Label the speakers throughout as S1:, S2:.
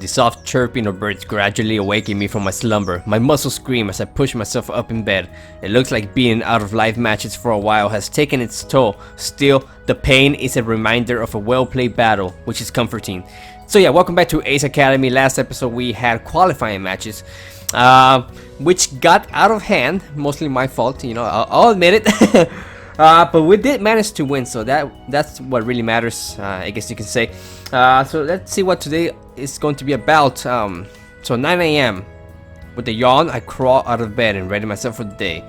S1: The soft chirping of birds gradually awakened me from my slumber. My muscles scream as I push myself up in bed. It looks like being out of life matches for a while has taken its toll. Still, the pain is a reminder of a well-played battle, which is comforting. So yeah, welcome back to Ace Academy. Last episode we had qualifying matches, which got out of hand. Mostly my fault, you know, I'll admit it. But we did manage to win, so that's what really matters, I guess you can say. So let's see what today is going to be about. So 9 AM. With a yawn, I crawl out of bed and ready myself for the day.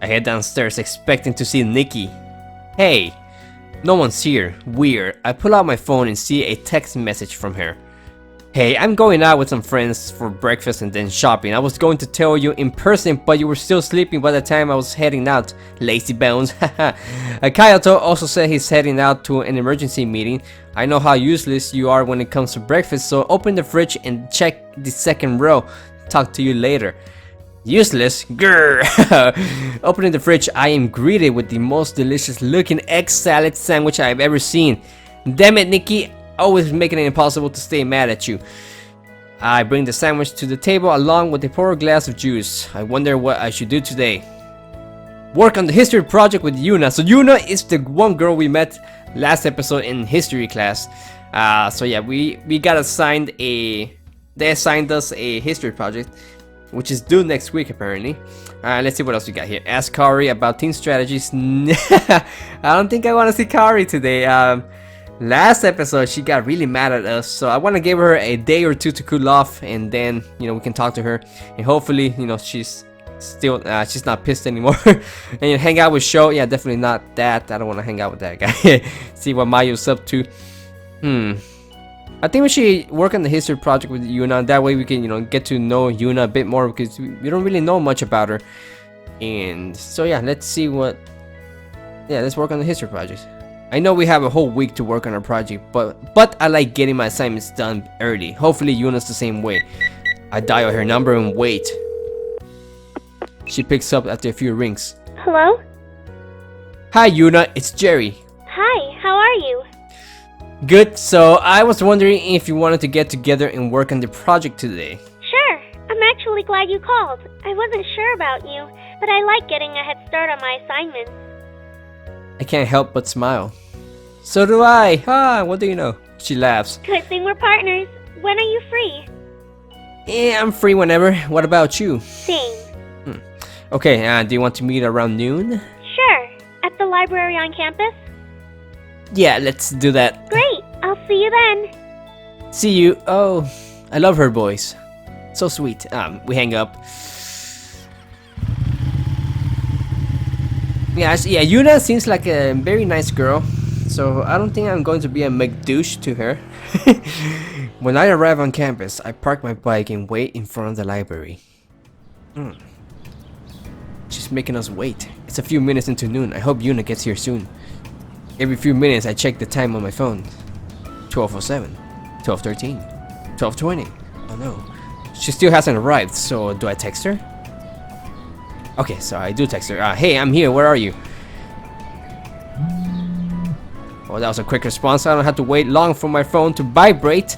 S1: I head downstairs expecting to see Nikki. Hey, no one's here. Weird. I pull out my phone and see a text message from her. Hey, I'm going out with some friends for breakfast and then shopping. I was going to tell you in person, but you were still sleeping by the time I was heading out. Lazy bones. Kayato also said he's heading out to an emergency meeting. I know how useless you are when it comes to breakfast, so open the fridge and check the second row. Talk to you later. Useless? Grrr. Opening the fridge, I am greeted with the most delicious looking egg salad sandwich I've ever seen. Damn it, Nikki. Always making it impossible to stay mad at you. I bring the sandwich to the table along with a pour glass of juice. I wonder what I should do today. Work on the history project with Yuuna. So Yuuna is the one girl we met last episode in history class. So yeah, we got assigned they assigned us a history project, which is due next week apparently. Let's see what else we got here. Ask Kari about team strategies. I don't think I want to see Kari today. Last episode she got really mad at us, so I want to give her a day or two to cool off, and then we can talk to her, and hopefully she's still she's not pissed anymore. And hang out with Sho. Yeah, definitely not that. I don't want to hang out with that guy. See what Mayu's up to. I think we should work on the history project with Yuuna. That way we can get to know Yuuna a bit more, because we don't really know much about her. And so yeah, let's see what. Yeah, let's work on the history project. I know we have a whole week to work on our project, but I like getting my assignments done early. Hopefully Yuuna's the same way. I dial her number and wait. She picks up after a few rings.
S2: Hello?
S1: Hi Yuuna, it's Jerry.
S2: Hi, how are you?
S1: Good, so I was wondering if you wanted to get together and work on the project today.
S2: Sure, I'm actually glad you called. I wasn't sure about you, but I like getting a head start on my assignments.
S1: I can't help but smile. So do I. What do you know? She laughs.
S2: Good thing we're partners. When are you free?
S1: Yeah, I'm free whenever. What about you?
S2: Same.
S1: Okay, do you want to meet around noon?
S2: Sure. At the library on campus?
S1: Yeah, let's do that.
S2: Great. I'll see you then.
S1: See you. Oh, I love her voice. So sweet. We hang up. Yeah, Yuuna seems like a very nice girl, so I don't think I'm going to be a McDouche to her. When I arrive on campus, I park my bike and wait in front of the library. She's making us wait. It's a few minutes into noon. I hope Yuuna gets here soon. Every few minutes, I check the time on my phone. 12:07, 12:13, 12:20. Oh no, she still hasn't arrived. So do I text her? Okay, so I do text her. Hey, I'm here. Where are you? Oh, that was a quick response. I don't have to wait long for my phone to vibrate.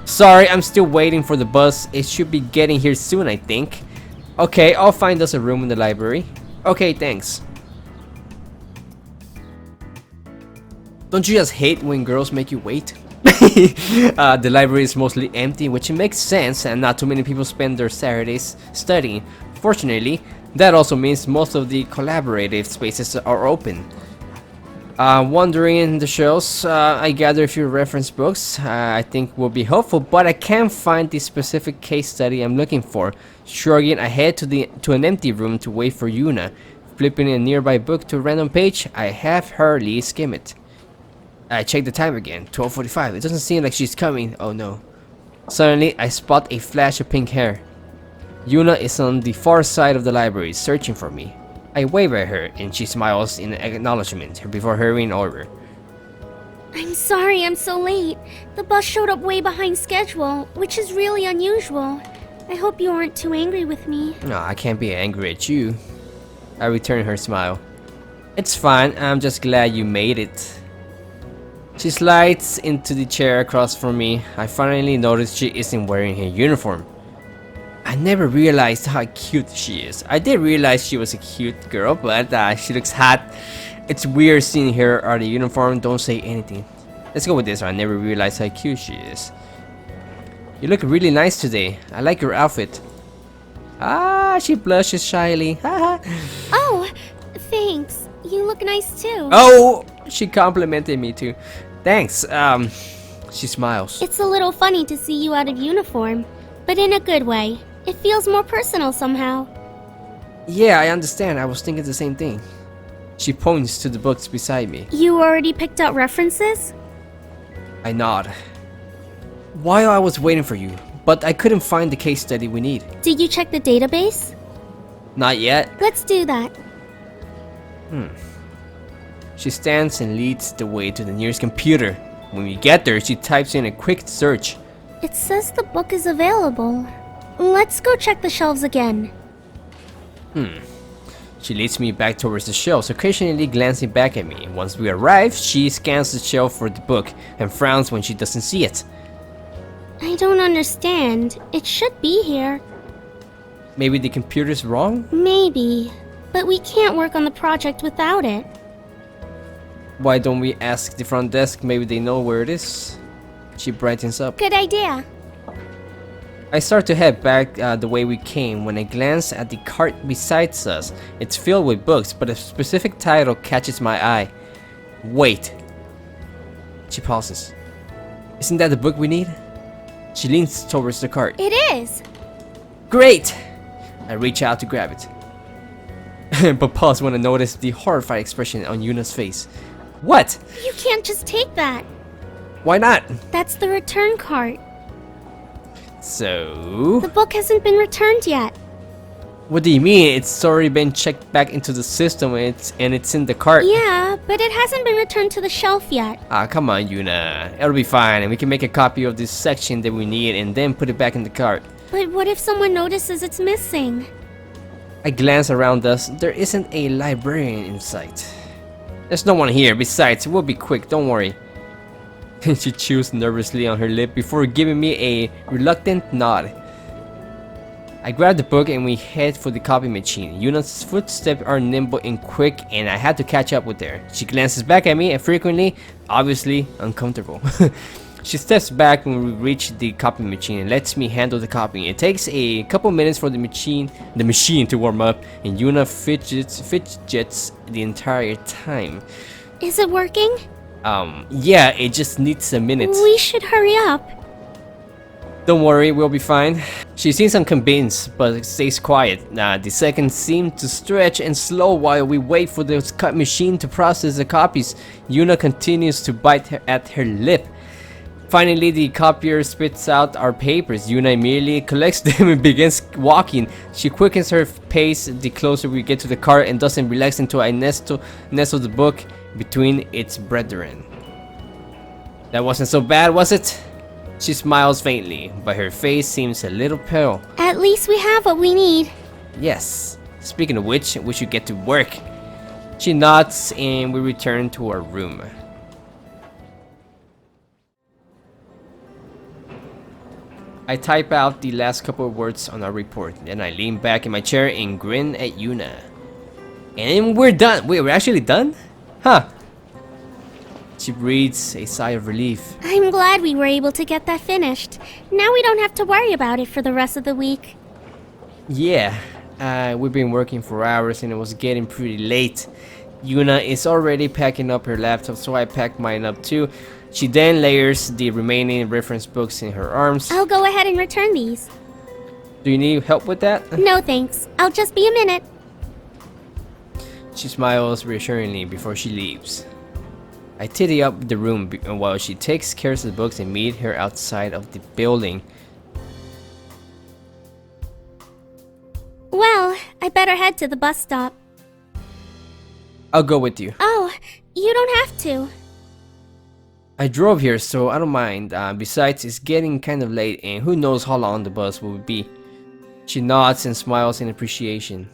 S1: Sorry, I'm still waiting for the bus. It should be getting here soon, I think. Okay, I'll find us a room in the library. Okay, thanks. Don't you just hate when girls make you wait? The library is mostly empty, which makes sense, and not too many people spend their Saturdays studying. Fortunately, that also means most of the collaborative spaces are open. Wandering the shelves, I gather a few reference books I think will be helpful, but I can't find the specific case study I'm looking for. Shrugging, I head to an empty room to wait for Yuuna. Flipping a nearby book to a random page, I half-heartedly skim it. I check the time again, 12:45. It doesn't seem like she's coming. Oh no. Suddenly, I spot a flash of pink hair. Yuuna is on the far side of the library, searching for me. I wave at her, and she smiles in acknowledgement before hurrying over.
S3: I'm sorry I'm so late. The bus showed up way behind schedule, which is really unusual. I hope you aren't too angry with me.
S1: No, I can't be angry at you. I return her smile. It's fine, I'm just glad you made it. She slides into the chair across from me. I finally notice she isn't wearing her uniform. I never realized how cute she is. I did realize she was a cute girl, but she looks hot. It's weird seeing her out of uniform. Don't say anything. Let's go with this one. I never realized how cute she is. You look really nice today. I like your outfit. Ah, she blushes shyly.
S3: Oh, thanks. You look nice too.
S1: Oh, she complimented me too. Thanks. She smiles.
S3: It's a little funny to see you out of uniform, but in a good way. It feels more personal somehow.
S1: Yeah, I understand. I was thinking the same thing. She points to the books beside me.
S3: You already picked out references?
S1: I nod. While I was waiting for you, but I couldn't find the case study we need.
S3: Did you check the database?
S1: Not yet.
S3: Let's do that.
S1: She stands and leads the way to the nearest computer. When we get there, she types in a quick search.
S3: It says the book is available. Let's go check the shelves again.
S1: She leads me back towards the shelves, occasionally glancing back at me. Once we arrive, she scans the shelf for the book and frowns when she doesn't see it.
S3: I don't understand. It should be here.
S1: Maybe the computer's wrong?
S3: Maybe. But we can't work on the project without it.
S1: Why don't we ask the front desk? Maybe they know where it is. She brightens up.
S3: Good idea.
S1: I start to head back the way we came when I glance at the cart beside us. It's filled with books, but a specific title catches my eye. Wait. She pauses. Isn't that the book we need? She leans towards the cart.
S3: It is.
S1: Great! I reach out to grab it. But pause when I notice the horrified expression on Yuna's face. What?
S3: You can't just take that.
S1: Why not?
S3: That's the return cart.
S1: So...
S3: The book hasn't been returned yet.
S1: What do you mean? It's already been checked back into the system and it's in the cart.
S3: Yeah, but it hasn't been returned to the shelf yet.
S1: Ah, come on, Yuuna. It'll be fine, and we can make a copy of this section that we need and then put it back in the cart.
S3: But what if someone notices it's missing?
S1: I glance around us. There isn't a librarian in sight. There's no one here. Besides, we'll be quick. Don't worry. She chews nervously on her lip before giving me a reluctant nod. I grab the book and we head for the copy machine. Yuna's footsteps are nimble and quick, and I had to catch up with her. She glances back at me and frequently, obviously, uncomfortable. She steps back when we reach the copy machine and lets me handle the copying. It takes a couple minutes for the machine to warm up, and Yuuna fidgets the entire time.
S3: Is it working?
S1: Yeah, it just needs a minute.
S3: We should hurry up.
S1: Don't worry, we'll be fine. She seems unconvinced, but stays quiet. The seconds seem to stretch and slow while we wait for the cut machine to process the copies. Yuuna continues to bite at her lip. Finally, the copier spits out our papers. Yuuna immediately collects them and begins walking. She quickens her pace the closer we get to the car and doesn't relax until I nestle the book between its brethren. That wasn't so bad, was it? She smiles faintly, but her face seems a little pale.
S3: At least we have what we need.
S1: Yes. Speaking of which, we should get to work. She nods and we return to our room. I type out the last couple of words on our report, then I lean back in my chair and grin at Yuuna. And we're done! Wait, we're actually done? Huh. She breathes a sigh of relief.
S3: I'm glad we were able to get that finished. Now we don't have to worry about it for the rest of the week.
S1: Yeah, we've been working for hours and it was getting pretty late. Yuuna is already packing up her laptop, so I packed mine up too. She then layers the remaining reference books in her arms.
S3: I'll go ahead and return these.
S1: Do you need help with that?
S3: No thanks. I'll just be a minute.
S1: She smiles reassuringly before she leaves. I tidy up the room while she takes care of the books and meet her outside of the building.
S3: Well, I better head to the bus stop.
S1: I'll go with you.
S3: Oh, you don't have to.
S1: I drove here, so I don't mind. Besides, it's getting kind of late and who knows how long the bus will be. She nods and smiles in appreciation.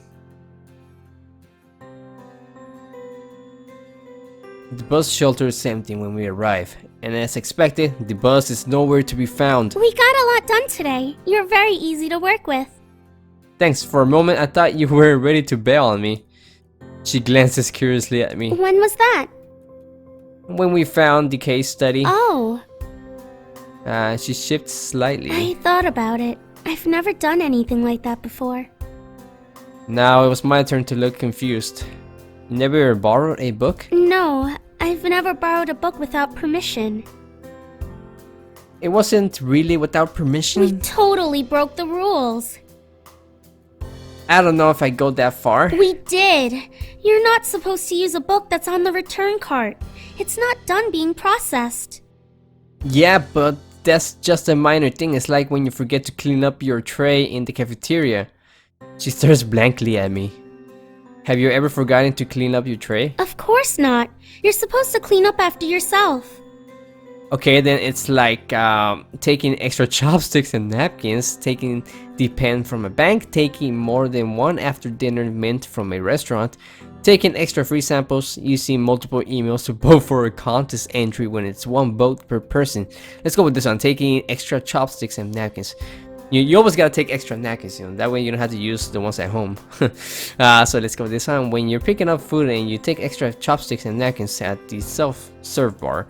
S1: The bus shelter is empty when we arrive, and as expected, the bus is nowhere to be found.
S3: We got a lot done today. You're very easy to work with.
S1: Thanks, for a moment I thought you were ready to bail on me. She glances curiously at me.
S3: When was that?
S1: When we found the case study.
S3: Oh.
S1: She shifts slightly.
S3: I thought about it. I've never done anything like that before.
S1: Now it was my turn to look confused. You never borrowed a book?
S3: No, I've never borrowed a book without permission.
S1: It wasn't really without permission?
S3: We totally broke the rules.
S1: I don't know if I go that far.
S3: We did. You're not supposed to use a book that's on the return cart. It's not done being processed.
S1: Yeah, but that's just a minor thing. It's like when you forget to clean up your tray in the cafeteria. She stares blankly at me. Have you ever forgotten to clean up your tray?
S3: Of course not. You're supposed to clean up after yourself.
S1: Okay, then it's like taking extra chopsticks and napkins, taking the pen from a bank, taking more than one after dinner mint from a restaurant, taking extra free samples, using multiple emails to vote for a contest entry when it's one vote per person. Let's go with this one, taking extra chopsticks and napkins. You always gotta take extra napkins, you know, that way you don't have to use the ones at home. So let's go with this one. When you're picking up food and you take extra chopsticks and napkins at the self-serve bar,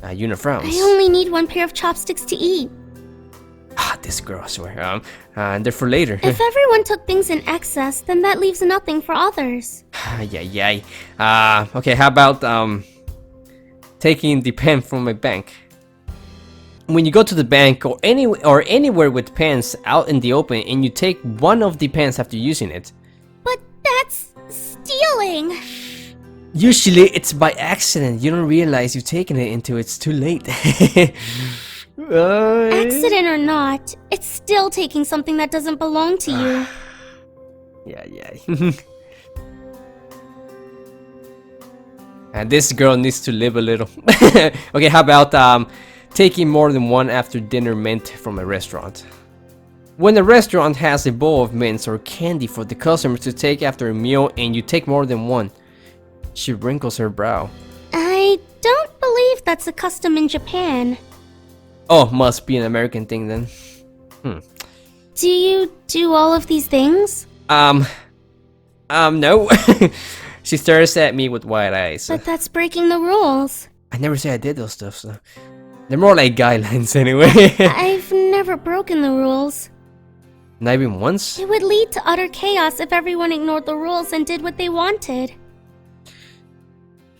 S1: Yuuna frowns.
S3: I only need one pair of chopsticks to eat.
S1: This girl, I swear. They're for later.
S3: If everyone took things in excess, then that leaves nothing for others.
S1: Okay, how about taking the pen from my bank? When you go to the bank or anywhere with pens out in the open and you take one of the pens after using it.
S3: But that's stealing.
S1: Usually it's by accident. You don't realize you've taken it until it's too late.
S3: Accident or not, it's still taking something that doesn't belong to you.
S1: Yeah. And this girl needs to live a little. Okay, how about taking more than one after dinner mint from a restaurant? When a restaurant has a bowl of mints or candy for the customers to take after a meal and you take more than one, she wrinkles her brow.
S3: I don't believe that's a custom in Japan.
S1: Oh, must be an American thing then.
S3: Do you do all of these things?
S1: No. She stares at me with wide eyes.
S3: But that's breaking the rules.
S1: I never say I did those stuff, so they're more like guidelines anyway.
S3: I've never broken the rules.
S1: Not even once?
S3: It would lead to utter chaos if everyone ignored the rules and did what they wanted.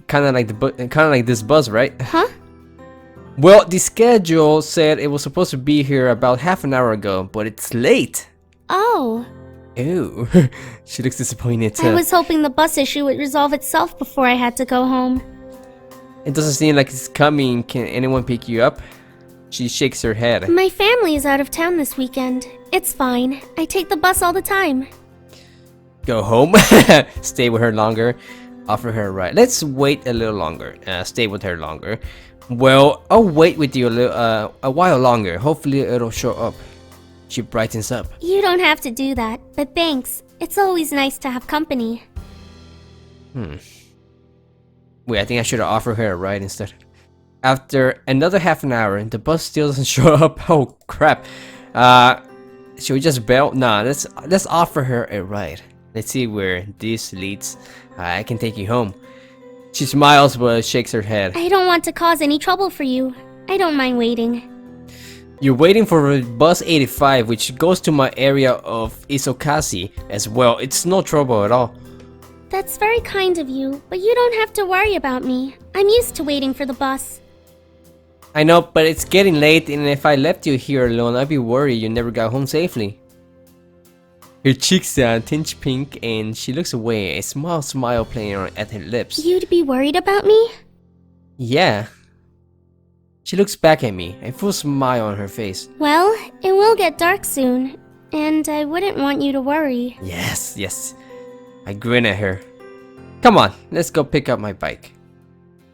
S1: Kinda like this bus, right?
S3: Huh?
S1: Well, the schedule said it was supposed to be here about half an hour ago, but it's late.
S3: Oh.
S1: Ew. She looks disappointed.
S3: I was hoping the bus issue would resolve itself before I had to go home.
S1: It doesn't seem like it's coming. Can anyone pick you up? She shakes her head.
S3: My family is out of town this weekend. It's fine. I take the bus all the time.
S1: Go home? Stay with her longer? Offer her a ride. Let's wait a little longer. Stay with her longer. Well, I'll wait with you a while longer. Hopefully it'll show up. She brightens up.
S3: You don't have to do that, but thanks. It's always nice to have company.
S1: Wait, I think I should have offered her a ride instead. After another half an hour, the bus still doesn't show up. Oh crap. Should we just bail? Nah, let's offer her a ride. Let's see where this leads. I can take you home. She smiles but shakes her head.
S3: I don't want to cause any trouble for you. I don't mind waiting.
S1: You're waiting for bus 85, which goes to my area of Isokasi as well. It's no trouble at all.
S3: That's very kind of you, but you don't have to worry about me. I'm used to waiting for the bus.
S1: I know, but it's getting late, and if I left you here alone, I'd be worried you never got home safely. Her cheeks tinge pink, and she looks away, a small smile playing at her lips.
S3: You'd be worried about me?
S1: Yeah. She looks back at me, a full smile on her face.
S3: Well, it will get dark soon, and I wouldn't want you to worry.
S1: Yes. I grin at her. Come on, let's go pick up my bike.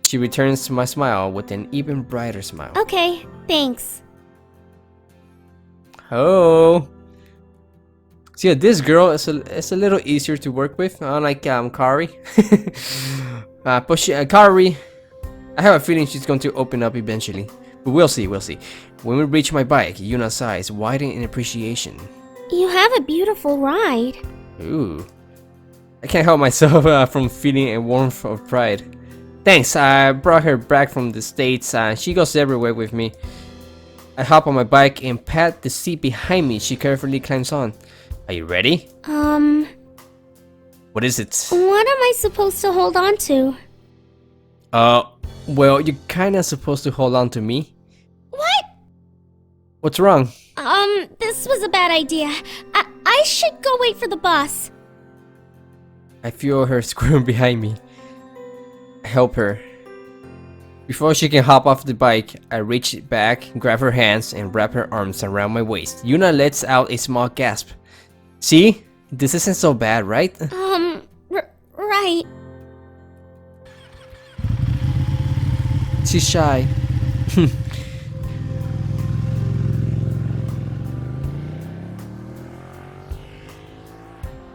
S1: She returns to my smile with an even brighter smile.
S3: Okay, thanks.
S1: Oh. See, this girl is a little easier to work with, unlike Kari. Kari, I have a feeling she's going to open up eventually. But we'll see, we'll see. When we reach my bike, Yuna's eyes widen in appreciation.
S3: You have a beautiful ride.
S1: Ooh. I can't help myself from feeling a warmth of pride. Thanks, I brought her back from the States. She goes everywhere with me. I hop on my bike and pat the seat behind me. She carefully climbs on. Are you ready? What is it?
S3: What am I supposed to hold on to?
S1: Well, you're kinda supposed to hold on to me.
S3: What?
S1: What's wrong?
S3: This was a bad idea. I should go wait for the bus.
S1: I feel her squirm behind me. I help her. Before she can hop off the bike, I reach back, grab her hands, and wrap her arms around my waist. Yuuna lets out a small gasp. See? This isn't so bad, right?
S3: Right.
S1: She's shy.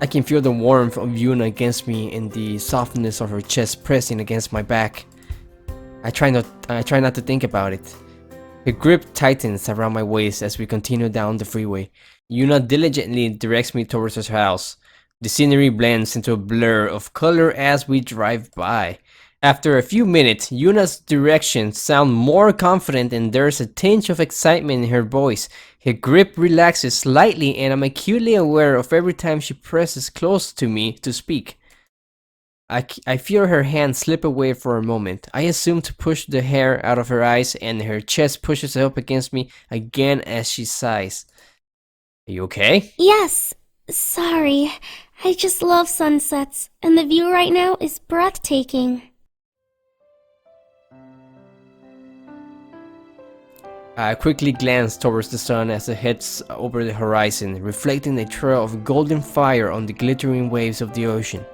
S1: I can feel the warmth of Yuuna against me and the softness of her chest pressing against my back. I try not to think about it. Her grip tightens around my waist as we continue down the freeway. Yuuna diligently directs me towards her house. The scenery blends into a blur of color as we drive by. After a few minutes, Yuna's directions sound more confident and there's a tinge of excitement in her voice. Her grip relaxes slightly and I'm acutely aware of every time she presses close to me to speak. I feel her hand slip away for a moment. I assume to push the hair out of her eyes and her chest pushes up against me again as she sighs. Are you okay?
S3: Yes. Sorry. I just love sunsets, and the view right now is breathtaking.
S1: I quickly glance towards the sun as it heads over the horizon, reflecting a trail of golden fire on the glittering waves of the ocean.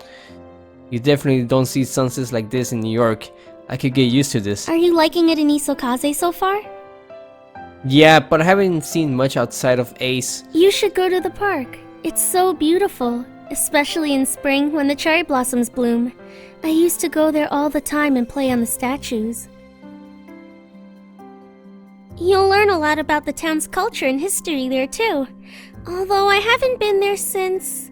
S1: You definitely don't see sunsets like this in New York. I could get used to this.
S3: Are you liking it in Isokaze so far?
S1: Yeah, but I haven't seen much outside of Ace.
S3: You should go to the park. It's so beautiful, especially in spring when the cherry blossoms bloom. I used to go there all the time and play on the statues. You'll learn a lot about the town's culture and history there too. Although I haven't been there since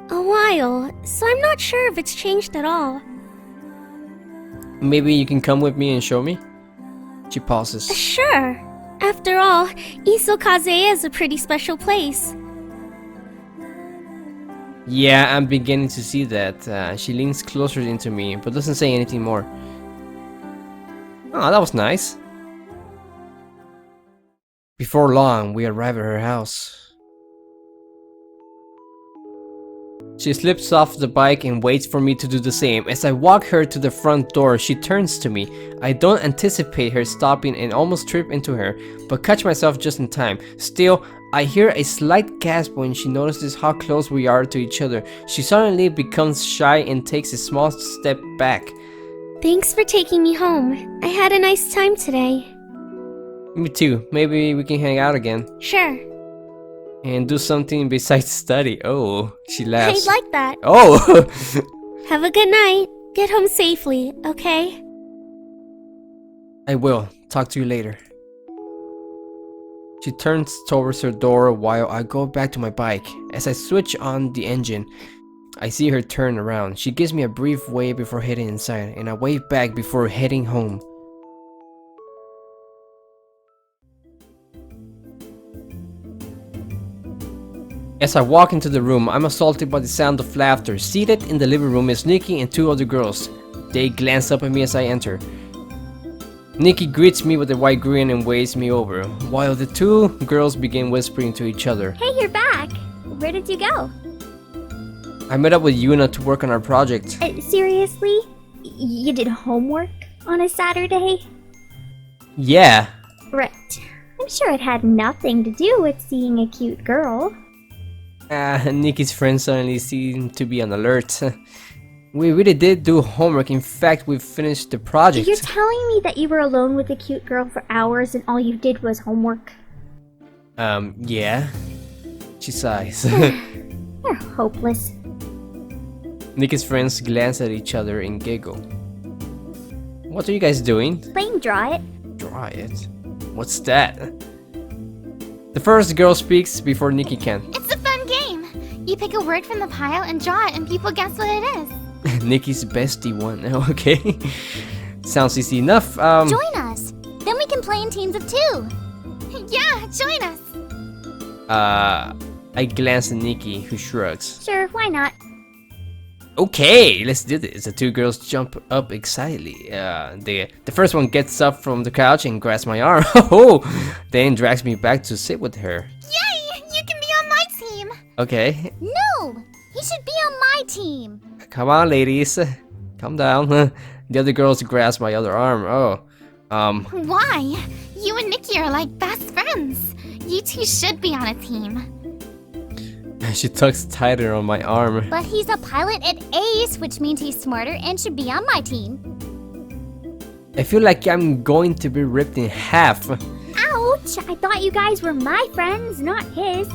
S3: a while, so I'm not sure if it's changed at all.
S1: Maybe you can come with me and show me? She pauses.
S3: Sure. After all, Isokaze is a pretty special place.
S1: Yeah, I'm beginning to see that. She leans closer into me, but doesn't say anything more. Oh, that was nice. Before long, we arrive at her house. She slips off the bike and waits for me to do the same. As I walk her to the front door, she turns to me. I don't anticipate her stopping and almost trip into her, but catch myself just in time. Still, I hear a slight gasp when she notices how close we are to each other. She suddenly becomes shy and takes a small step back.
S3: Thanks for taking me home. I had a nice time today.
S1: Me too. Maybe we can hang out again.
S3: Sure.
S1: And do something besides study. Oh, she laughs.
S3: I'd like that.
S1: Oh!
S3: Have a good night. Get home safely, okay?
S1: I will. Talk to you later. She turns towards her door while I go back to my bike. As I switch on the engine, I see her turn around. She gives me a brief wave before heading inside, and I wave back before heading home. As I walk into the room, I'm assaulted by the sound of laughter. Seated in the living room is Nikki and two other girls. They glance up at me as I enter. Nikki greets me with a wide grin and waves me over, while the two girls begin whispering to each other.
S2: Hey, you're back. Where did you go?
S1: I met up with Yuuna to work on our project.
S2: Seriously? You did homework on a Saturday?
S1: Yeah.
S2: Right. I'm sure it had nothing to do with seeing a cute girl.
S1: Nikki's friends suddenly seem to be on alert. We really did do homework. In fact, we finished the project.
S2: You're telling me that you were alone with a cute girl for hours and all you did was homework?
S1: Yeah. She sighs.
S2: You're hopeless.
S1: Nikki's friends glance at each other and giggle. What are you guys doing?
S2: Playing Draw It.
S1: Draw it? What's that? The first girl speaks before Nikki can.
S4: It's a fun game. You pick a word from the pile and draw it, and people guess what it is.
S1: Nikki's bestie one. Okay. Sounds easy enough.
S4: Join us. Then we can play in teams of 2. Yeah, join us.
S1: I glance at Nikki, who shrugs.
S2: Sure, why not?
S1: Okay, let's do this. The two girls jump up excitedly. The first one gets up from the couch and grabs my arm. Then drags me back to sit with her.
S4: Yay! You can be on my team.
S1: Okay,
S4: No, he should be on my team.
S1: come on, ladies. Calm down. The other girls grasp my other arm.
S4: Why? You and Nikki are like best friends. You two should be on a team.
S1: She tugs tighter on my arm.
S4: But he's a pilot at Ace, which means he's smarter and should be on my team.
S1: I feel like I'm going to be ripped in half.
S2: Ouch! I thought you guys were my friends, not his.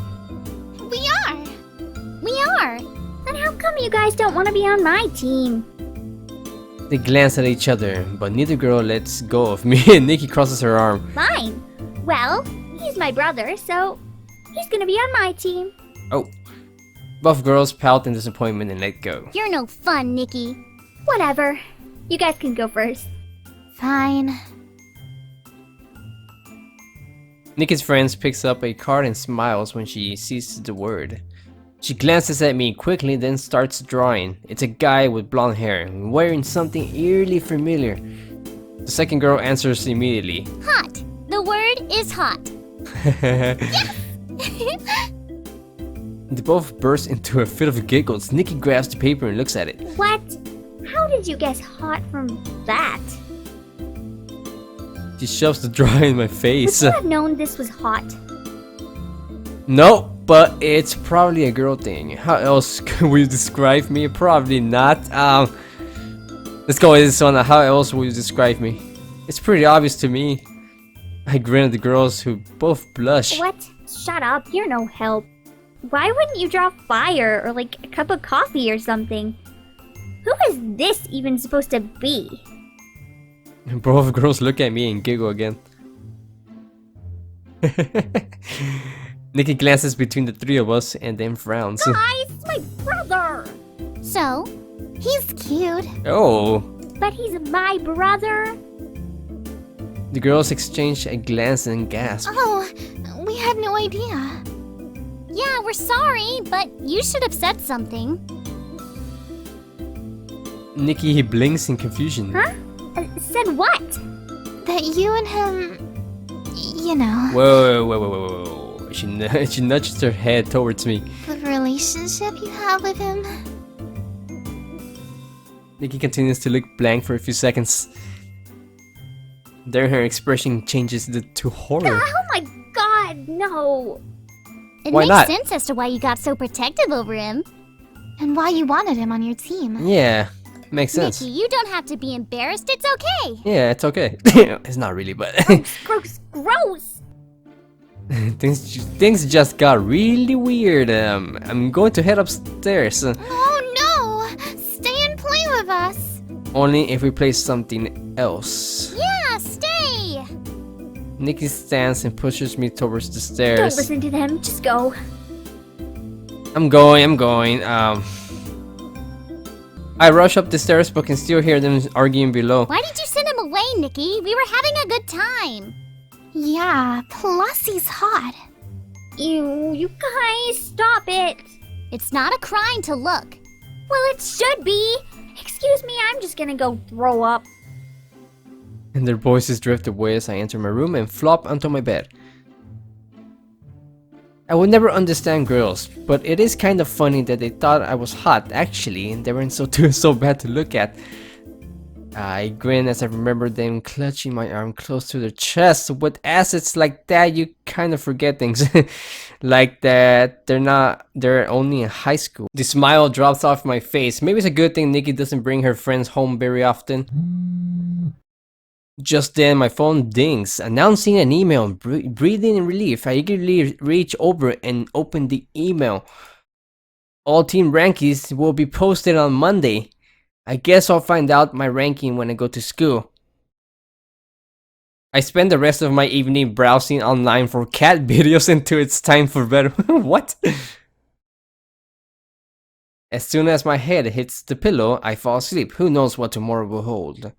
S4: We are. We are.
S2: Then how come you guys don't want to be on my team?
S1: They glance at each other, but neither girl lets go of me. Nikki crosses her arm.
S2: Fine. Well, he's my brother, so he's gonna be on my team.
S1: Oh. Both girls pout in disappointment and let go.
S4: You're no fun, Nikki.
S2: Whatever. You guys can go first.
S4: Fine.
S1: Nikki's friend picks up a card and smiles when she sees the word. She glances at me quickly, then starts drawing. It's a guy with blonde hair, wearing something eerily familiar. The second girl answers immediately.
S4: Hot. The word is hot.
S1: They both burst into a fit of giggles. Nikki grabs the paper and looks at it.
S2: What? How did you guess hot from that?
S1: She shoves the drawing in my face.
S2: Would you have known this was hot?
S1: No, but it's probably a girl thing. How else could you describe me? Probably not. Let's go with this one. How else would you describe me? It's pretty obvious to me. I grin at the girls, who both blush.
S2: What? Shut up, you're no help. Why wouldn't you draw fire or like a cup of coffee or something? Who is this even supposed to be?
S1: Both girls look at me and giggle again. Nikki glances between the three of us and then frowns.
S2: Guys, my brother!
S4: So, he's cute.
S1: Oh.
S2: But he's my brother?
S1: The girls exchange a glance and gasp.
S4: Oh, we had no idea. Yeah, we're sorry, but you should have said something.
S1: Nikki blinks in confusion.
S2: Huh? Said what?
S4: That you and him, you know.
S1: Whoa. She nudged her head towards me.
S4: The relationship you have with him.
S1: Nikki continues to look blank for a few seconds. Then her expression changes to horror.
S2: Oh my god, no!
S4: It
S1: Why
S4: makes
S1: not?
S4: sense as to why you got so protective over him. And why you wanted him on your team.
S1: Yeah, makes sense.
S4: Nikki, you don't have to be embarrassed, it's okay.
S1: Yeah, it's okay. It's not really, but
S2: Gross!
S1: things just got really weird. I'm going to head upstairs.
S4: Oh no! Stay and play with us.
S1: Only if we play something else.
S4: Yeah, stay.
S1: Nikki stands and pushes me towards the
S2: Don't
S1: stairs.
S2: listen to them, just go.
S1: I'm going. I rush up the stairs but can still hear them arguing below.
S4: Why did you send him away, Nikki? We were having a good time. Yeah, plus he's hot.
S2: Ew, you guys, stop it!
S4: It's not a crime to look.
S2: Well, it should be! Excuse me, I'm just gonna go throw up.
S1: And their voices drift away as I enter my room and flop onto my bed. I would never understand girls, but it is kind of funny that they thought I was hot actually, and they weren't so bad to look at. I grin as I remember them clutching my arm close to their chest. With assets like that, you kind of forget things. Like that they're only in high school. The smile drops off my face. Maybe it's a good thing Nikki doesn't bring her friends home very often. Just then my phone dings, announcing an email. Breathing in relief, I eagerly reach over and open the email. All team rankings will be posted on Monday. I guess I'll find out my ranking when I go to school. I spend the rest of my evening browsing online for cat videos until it's time for bed. What? As soon as my head hits the pillow, I fall asleep. Who knows what tomorrow will hold?